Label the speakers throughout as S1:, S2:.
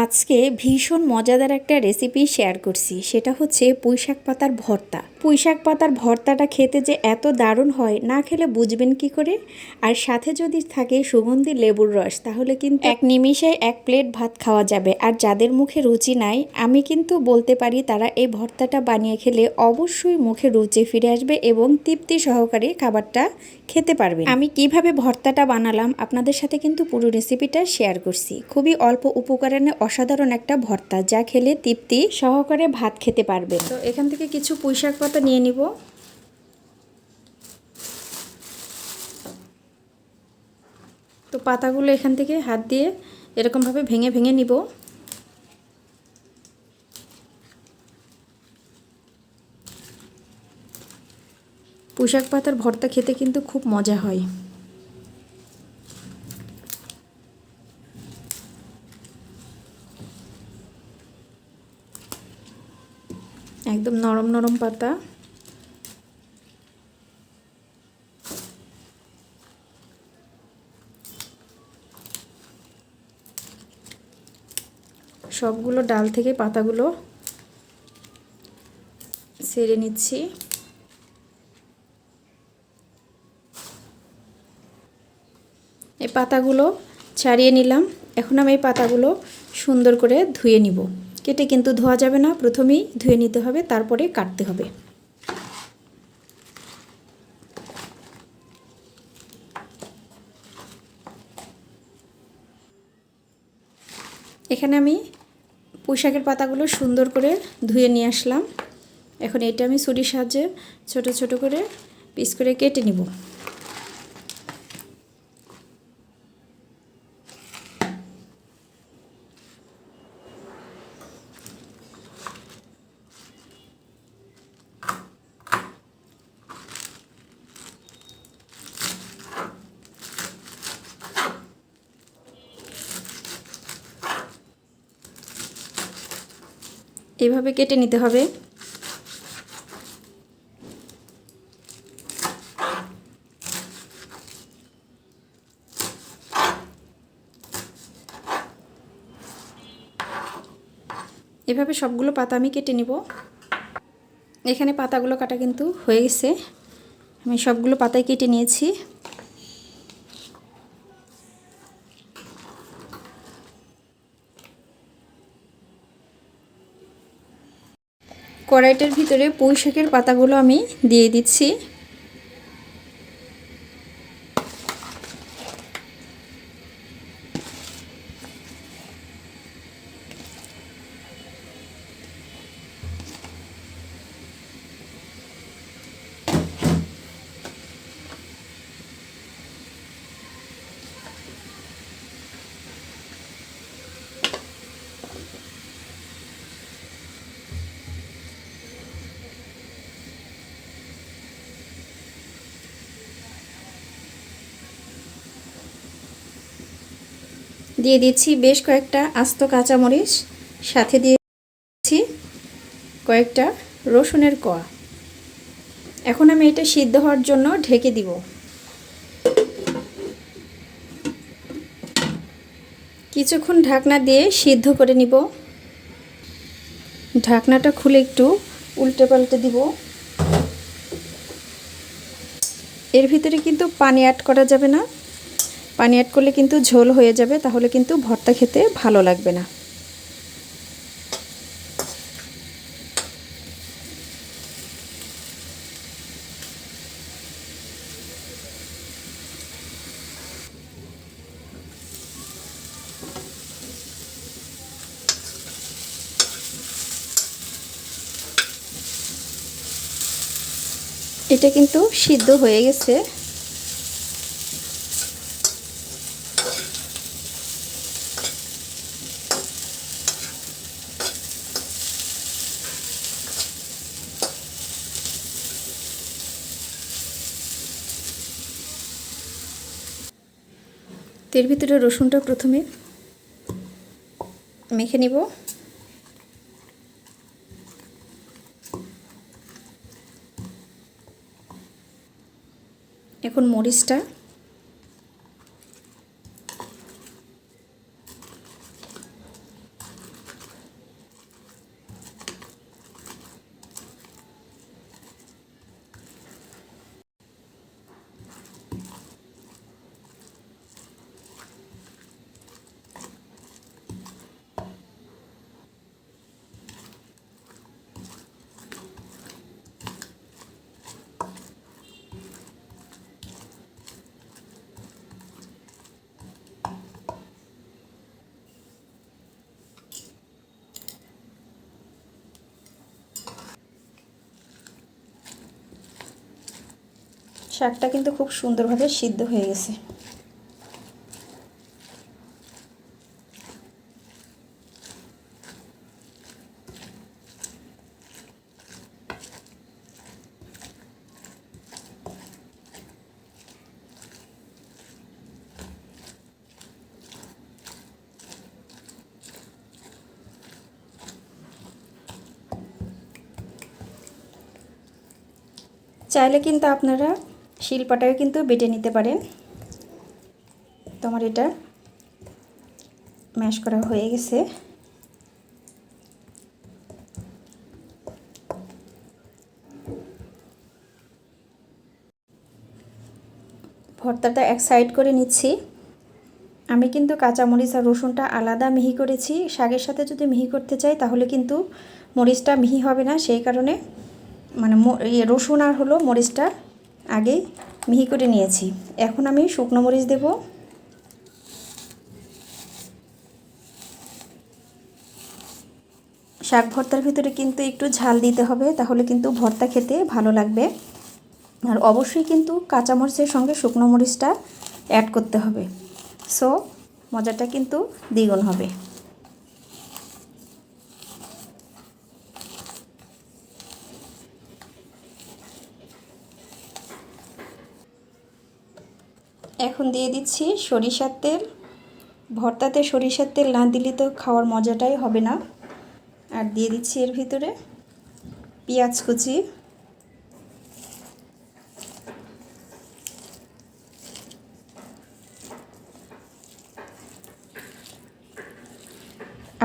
S1: আজকে ভীষণ মজাদার একটা রেসিপি শেয়ার করছি, সেটা হচ্ছে পুঁইশাক পাতার ভর্তা। পুঁইশাক পাতার ভর্তাটা খেতে যে এত দারুণ হয়, না খেলে বুঝবেন কি করে। আর সাথে যদি থাকে সুগন্ধি লেবুর রস, তাহলে কিন্তু এক নিমিষে এক প্লেট ভাত খাওয়া যাবে। আর যাদের মুখে রুচি নাই, আমি কিন্তু বলতে পারি তারা এই ভর্তাটা বানিয়ে খেলে অবশ্যই মুখে রুচি ফিরে আসবে এবং তৃপ্তি সহকারে খাবারটা খেতে পারবেন। আমি কিভাবে ভর্তাটা বানালাম আপনাদের সাথে কিন্তু পুরো রেসিপিটা শেয়ার করছি। খুবই অল্প উপকরণে অসাধারণ একটা ভর্তা, যা খেলে তৃপ্তি সহকারে ভাত খেতে পারবেন। তো এখান থেকে কিছু পুঁইশাক পাতা নিয়ে নিব। তো পাতাগুলো এখান থেকে হাত দিয়ে এরকমভাবে ভেঙে ভেঙে নিব। পুঁইশাক পাতার ভর্তা খেতে কিন্তু খুব মজা হয়। একদম নরম নরম পাতা। সবগুলো ডাল থেকে পাতাগুলো ছেড়ে নিচ্ছি। এই পাতাগুলো ছাড়িয়ে নিলাম। এখন আমি এই পাতাগুলো সুন্দর করে ধুয়ে নিব। কেটে কিন্তু ধোয়া যাবে না, প্রথমেই ধুয়ে নিতে হবে, তারপরে কাটতে হবে। এখানে আমি পুঁইশাকের পাতাগুলো সুন্দর করে ধুয়ে নিয়ে আসলাম। এখন এটা আমি ছুরির সাহায্যে ছোট ছোট করে পিস করে কেটে নিব। এভাবে কেটে নিতে হবে। এভাবে সবগুলো পাতা আমি কেটে নিব। এখানে পাতাগুলো কাটা কিন্তু হয়ে গেছে। আমি সবগুলো পাতাই কেটে নিয়েছি। কড়াইটার ভিতরে পুঁইশাকের পাতাগুলো আমি দিয়ে দিচ্ছি। দিয়ে দিচ্ছি বেশ কয়েকটা আস্ত কাঁচামরিচ, সাথে দিয়ে দিচ্ছি কয়েকটা রসুনের কোয়া। এখন আমি এটা সিদ্ধ হওয়ার জন্য ঢেকে দিব। কিছুক্ষণ ঢাকনা দিয়ে সিদ্ধ করে নিব। ঢাকনাটা খুলে একটু উল্টে পাল্টে দিব। এর ভিতরে কিন্তু পানি অ্যাড করা যাবে না। পানি অ্যাড করলে কিন্তু ঝোল হয়ে যাবে, তাহলে কিন্তু ভর্তা খেতে ভালো লাগবে না। এটা কিন্তু সিদ্ধ হয়ে গেছে। এর ভিতরে রসুনটা প্রথমে মেখে নিব। এখন মরিচটা শাকটা কিন্তু খুব সুন্দরভাবে সিদ্ধ হয়ে গেছে। চাইলে কিন্তু আপনারা শিলপাটায় কিন্তু বেটে নিতে পারেন। তো আমার এটা ম্যাশ করা হয়ে গেছে। ভর্তাটা এক সাইড করে নিচ্ছি। আমি কিন্তু কাঁচামরিচ আর রসুনটা আলাদা মিহি করেছি। শাকের সাথে যদি মিহি করতে চাই তাহলে কিন্তু মরিচটা মিহি হবে না, সেই কারণে মানে রসুন আর হলো মরিচটা আগেই মিহি করে নিয়েছি। এখন আমি শুকনো মরিচ দেব। শাক ভর্তার ভিতরে কিন্তু একটু ঝাল দিতে হবে, তাহলে কিন্তু ভর্তা খেতে ভালো লাগবে। আর অবশ্যই কিন্তু কাঁচামরিচের সঙ্গে শুকনো মরিচটা অ্যাড করতে হবে, সো মজাটা কিন্তু দ্বিগুণ হবে। এখন দিয়ে দিচ্ছি সরিষার তেল। ভর্তাতে সরিষার তেল না দিলে তো খাওয়ার মজাটাই হবে না। আর দিয়ে দিচ্ছি এর ভিতরে পেঁয়াজ কুচি,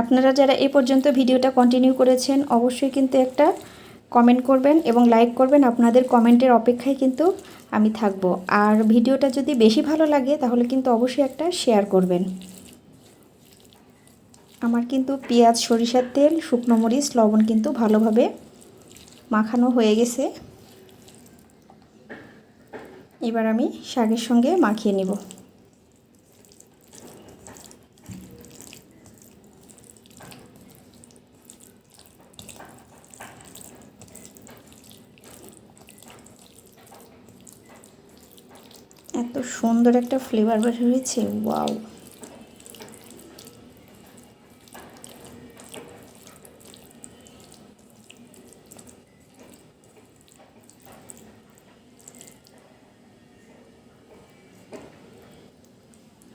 S1: আপনারা যারা এই পর্যন্ত ভিডিওটা কন্টিনিউ করেছেন অবশ্যই কিন্তু একটা কমেন্ট করবেন এবং লাইক করবেন। আপনাদের কমেন্টের অপেক্ষায় কিন্তু আমি থাকব। আর ভিডিওটা যদি বেশি ভালো লাগে তাহলে কিন্তু অবশ্যই একটা শেয়ার করবেন। আমার কিন্তু পেঁয়াজ, সরিষার তেল, শুকনো মরিচ, লবণ কিন্তু ভালোভাবে মাখানো হয়ে গেছে। এবার আমি শাকের সঙ্গে মাখিয়ে নেব। এত সুন্দর একটা ফ্লেভার বের হয়েছে, ওয়াও!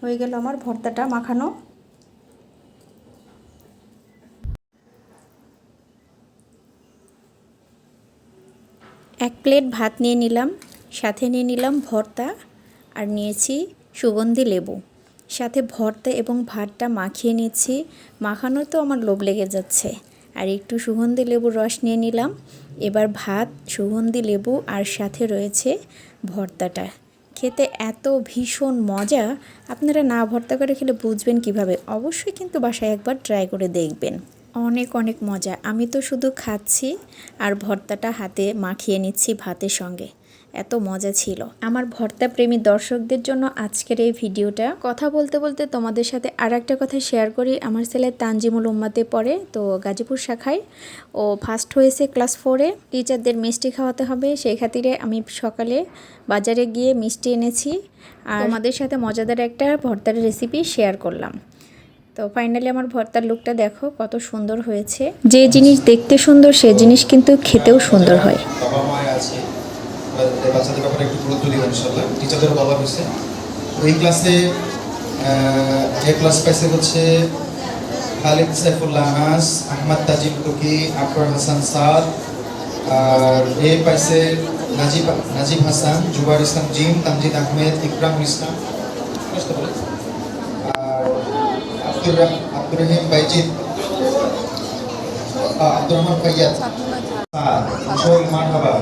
S1: হয়ে গেল আমার ভর্তাটা মাখানো। এক প্লেট ভাত নিয়ে নিলাম, সাথে নিয়ে নিলাম ভর্তা আর নিয়েছি সুগন্ধি লেবু। সাথে ভর্তা এবং ভাতটা মাখিয়ে নিচ্ছি। মাখানো তো আমার লোভ লেগে যাচ্ছে। আর একটু সুগন্ধি লেবুর রস নিয়ে নিলাম। এবার ভাত, সুগন্ধি লেবু আর সাথে রয়েছে ভর্তাটা। খেতে এত ভীষণ মজা, আপনারা না ভর্তা করে খেলে বুঝবেন কিভাবে। অবশ্যই কিন্তু বাসায় একবার ট্রাই করে দেখবেন। অনেক অনেক মজা। আমি তো শুধু খাচ্ছি আর ভর্তাটা হাতে মাখিয়ে নিচ্ছি ভাতের সঙ্গে। এত মজা ছিল। আমার ভর্তা প্রেমী দর্শকদের জন্য আজকের এই ভিডিওটা। কথা বলতে বলতে তোমাদের সাথে আর একটা কথা শেয়ার করি। আমার ছেলে তানজিমুল উম্মাতে পড়ে, তো গাজীপুর শাখায় ও ফার্স্ট হয়েছে ক্লাস 4-এ। টিচারদের মিষ্টি খাওয়াতে হবে, সেই খাতিরে আমি সকালে বাজারে গিয়ে মিষ্টি এনেছি আর তোমাদের সাথে মজাদার একটা ভর্তার রেসিপি শেয়ার করলাম। তো ফাইনালি আমার ভর্তার লুকটা দেখো কত সুন্দর হয়েছে। যে জিনিস দেখতে সুন্দর সে জিনিস কিন্তু খেতেও সুন্দর হয়।
S2: বাবা মা আছে, বাচ্চাদের ব্যাপারে একটু গুরুত্ব দিব ইনশাআল্লাহ। টিচারদের বলা হয়েছে। এই ক্লাসে এ ক্লাস পাইছে হচ্ছে খালিদ সাইফুল্লাহ আনাস, আহমদ তাজিম টুকি, আকবর হাসান সাদ। আর এ পাইছে নাজিব হাসান, জুবাইর ইসলাম জিম, তামজিদ আহমেদ, ইকরাম ইসলাম। আর আব্দুর রহিম বাইজিদ, আব্দুর রহমান ফাইয়াদ, মারহাবা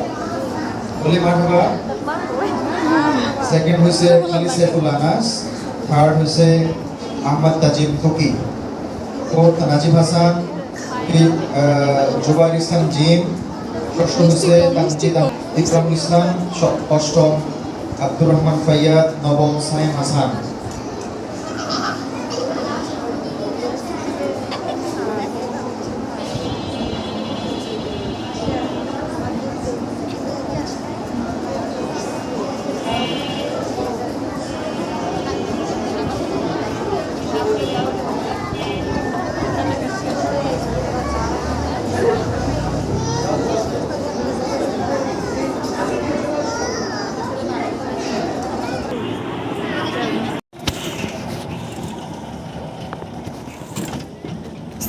S2: বলি মারহাবা। সেকেন্ড হয়েছে খালিদ সাইফুল্লাহ আনাস, থার্ড হয়েছে আহমদ তাজিম টুকি, ফোর্থ নাজিব হাসান, জুবাইর ইসলাম জিম, ষষ্ঠ হয়েছে তামজিদ ইকরাম ইসলাম, অষ্টম আব্দুর রহমান ফাইয়াদ, নবম সাইম হাসান।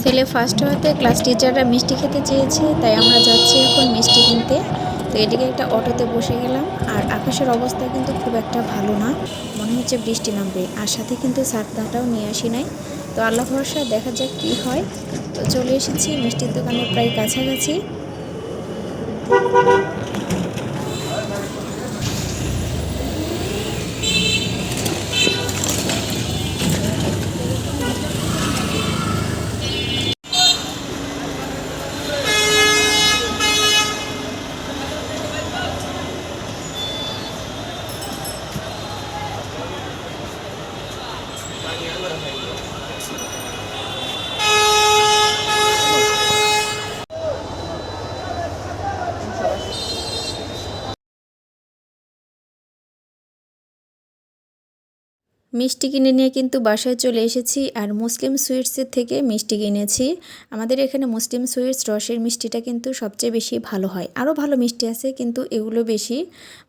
S1: ছেলে ফার্স্ট হওয়াতে ক্লাস টিচাররা মিষ্টি খেতে চেয়েছে, তাই আমরা যাচ্ছি এখন মিষ্টি কিনতে। তো এদিকে একটা অটোতে বসে গেলাম। আর আকাশের অবস্থা কিন্তু খুব একটা ভালো না, মনে হচ্ছে বৃষ্টি নামবে। আর সাথে কিন্তু ছাতাটাও নিয়ে আসি নাই। তো আল্লাহ ভরসা, দেখা যাক কী হয়। তো চলে এসেছি মিষ্টির দোকানের প্রায় কাছাকাছি। মিষ্টি কিনে নিয়ে কিন্তু বাসায় চলে এসেছি। আর মুসলিম সুইটসের থেকে মিষ্টি কিনেছি। আমাদের এখানে মুসলিম সুইটস রসের মিষ্টিটা কিন্তু সবচেয়ে বেশি ভালো হয়। আরও ভালো মিষ্টি আছে, কিন্তু এগুলো বেশি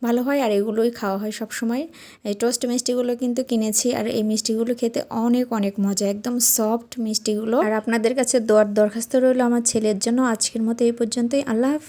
S1: ভালো হয় আর এগুলোই খাওয়া হয় সব সময়। এই টোস্ট মিষ্টিগুলো কিন্তু কিনেছি। আর এই মিষ্টিগুলো খেতে অনেক অনেক মজা, একদম সফট মিষ্টিগুলো। আর আপনাদের কাছে দরখাস্ত রইল আমার ছেলের জন্য। আজকের মতো এই পর্যন্তই। আল্লাহ হাফেজ।